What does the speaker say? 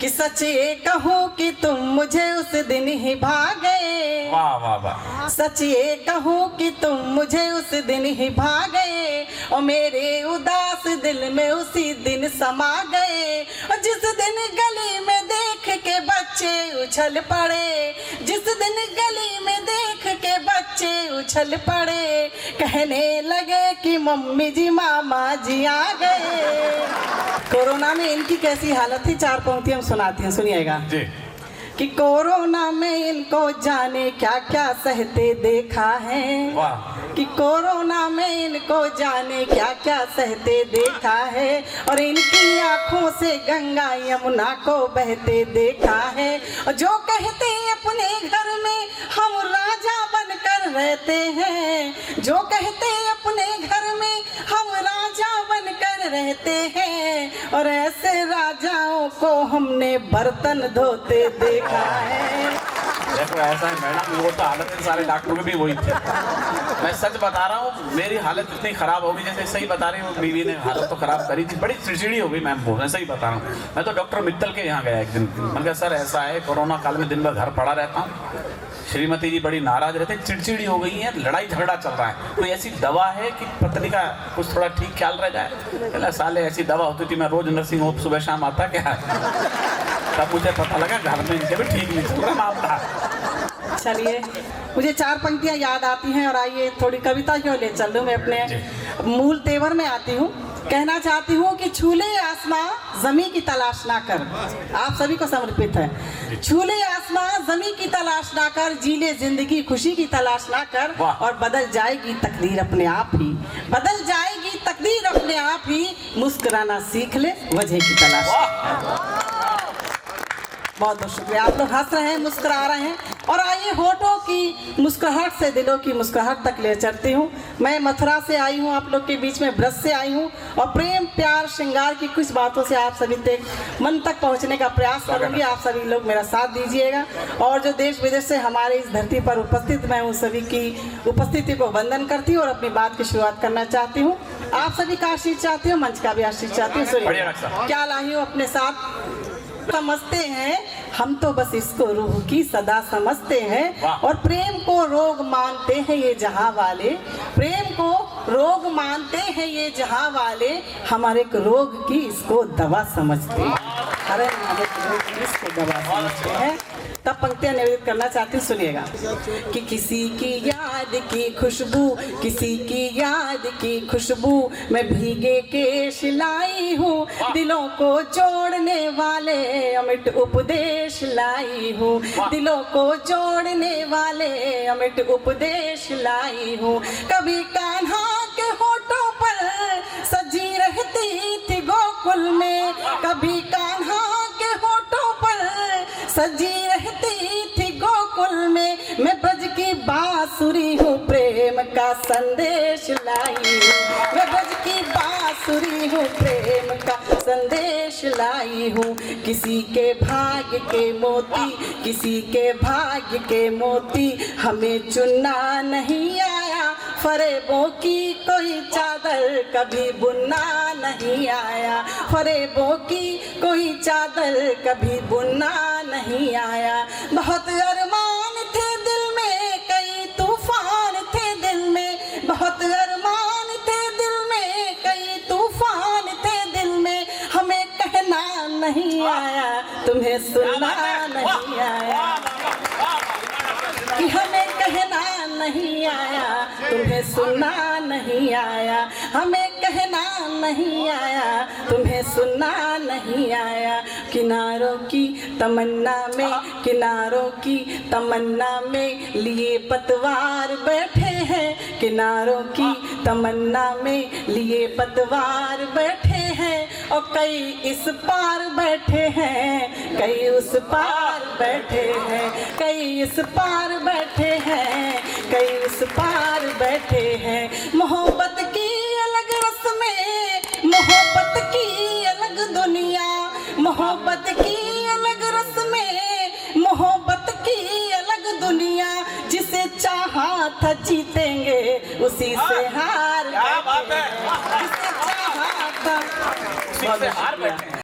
कि सच ये कहूँ कि तुम मुझे उस दिन ही भागे। वाह वाह वाह। सच ये कहूँ कि तुम मुझे उस दिन ही भागे और मेरे उदास दिल में उसी दिन समा गए। और जिस दिन गली में देख के बच्चे उछल पड़े, जिस दिन गली में देख के बच्चे उछल पड़े, कहने लगे कि मम्मी जी मामा जी आ गए। कोरोना में इनकी कैसी हालत थी, 4 पंक्ति हम सुनाते हैं, सुनिएगा जी। कि कोरोना में इनको जाने क्या क्या सहते देखा है। वाह। कि कोरोना में इनको जाने क्या क्या सहते देखा है और इनकी आंखों से गंगा यमुना को बहते देखा है। और जो कहते अपने घर में हम राजा बनकर रहते हैं, जो कहते अपने घर में हम राजा बनकर रहते हैं, और ऐसे राजाओं को हमने बर्तन धोते देखा है। देखो ऐसा है मैडम, वो तो हालत सारे डॉक्टरों की भी वही थी। मैं सच बता रहा हूँ, मेरी हालत इतनी खराब हो गई, जैसे सही बता रही हूँ, बीवी ने हालत तो खराब करी थी, बड़ी चिड़चिड़ी हो गई मैम। मैं सही बता रहा हूँ। मैं तो डॉक्टर मित्तल के यहाँ गया एक दिन, मैंने कहा सर ऐसा है, कोरोना काल में दिन भर घर पड़ा रहता हूँ, श्रीमती जी बड़ी नाराज रहते, चिड़चिड़ी हो गई है, लड़ाई झगड़ा चल रहा है, कोई ऐसी दवा है कि पत्नी का कुछ थोड़ा ठीक ख्याल रह जाए। कहला साले ऐसी दवा होती थी, मैं रोज नर्सिंग होम सुबह शाम आता क्या। तब मुझे पता लगा घर में इनके भी ठीक नहीं चल रहा मामला। चलिए, मुझे 4 पंक्तियां याद आती हैं और आइए थोड़ी कविता क्यों ले चल लूँ, मैं अपने मूल तेवर में आती हूँ। कहना चाहती हूँ कि छूले आसमां जमी की तलाश ना कर, आप सभी को समर्पित है। छूले आसमां जमी की तलाश ना कर, जीले जिंदगी खुशी की तलाश ना कर, और बदल जाएगी तकदीर अपने आप ही, बदल जाएगी तकदीर अपने आप ही, मुस्कुराना सीख ले वजह की तलाश। बहुत बहुत शुक्रिया। आप लोग हंस रहे हैं, मुस्कुरा रहे हैं, और आइए होठों की मुस्कुराहट से दिलों की मुस्कुराहट तक ले चलती हूँ। मैं मथुरा से आई हूँ, आप लोग के बीच में ब्रज से आई हूँ, और प्रेम प्यार श्रृंगार की कुछ बातों से आप सभी तक मन तक पहुँचने का प्रयास करूँगी। आप सभी लोग मेरा साथ दीजिएगा, और जो देश विदेश से हमारे इस धरती पर उपस्थित, मैं उन सभी की उपस्थिति को वंदन करती हूँ और अपनी बात की शुरुआत करना चाहती हूँ। आप सभी का आशीष चाहती हूँ, मंच का भी आशीष चाहती हूँ। सुनिए क्या लाई हूँ अपने साथ। समझते हैं हम तो बस इसको रूह की सदा समझते हैं, और प्रेम को रोग मानते हैं ये जहां वाले, प्रेम को रोग मानते हैं ये जहां वाले, हमारे रोग की इसको दवा समझते हैं, हर रोग की इसको दवा समझते हैं। तब पंक्तियां निवेदित करना चाहती हूँ, सुनिएगा। कि किसी की याद की खुशबू, किसी की याद की खुशबू, मैं भीगे केश लाई हूँ, दिलों को जोड़ने वाले अमिट उपदेश लाई हूँ, दिलों को जोड़ने वाले अमिट उपदेश लाई हूँ। कभी कान्हा के होठों पर सजी रहती थी गोकुल में, कभी कान्हा के होठों पर सजी रहती थी गोकुल में, मैं ब्रज की बांसुरी हूँ, प्रेम का संदेश लाई हूँ, मैं ब्रज की बांसुरी हूँ, प्रेम का संदेश लाई हूँ। किसी के भाग्य के मोती, किसी के भाग्य के मोती, हमें चुनना नहीं आया, फरेबों की कोई चादर कभी बुनना नहीं आया, फरेबों की कोई चादर कभी बुनना नहीं आया। बहुत अरमान थे दिल में, कई तूफान थे दिल में, बहुत अरमान थे दिल में, कई तूफान थे दिल में, हमें कहना नहीं आया, तुम्हें सुनना नहीं आया, कि हमें कहना नहीं आया, तुम्हें सुनना नहीं आया, हमें कहना नहीं आया, तुम्हें सुनना नहीं आया। किनारों की तमन्ना में, किनारों की तमन्ना में लिए पतवार बैठे हैं, किनारों की तमन्ना में लिए पतवार बैठे हैं, और कई इस पार बैठे हैं, कई उस पार बैठे हैं, कई इस पार बैठे हैं, कई उस पार बैठे हैं। मोहब्बत की अलग रस्में, मोहब्बत की अलग दुनिया, मोहब्बत की अलग रस्में, मोहब्बत की अलग दुनिया, जिसे चाहा था जीतेंगे उसी से हार, जिसे चाहा था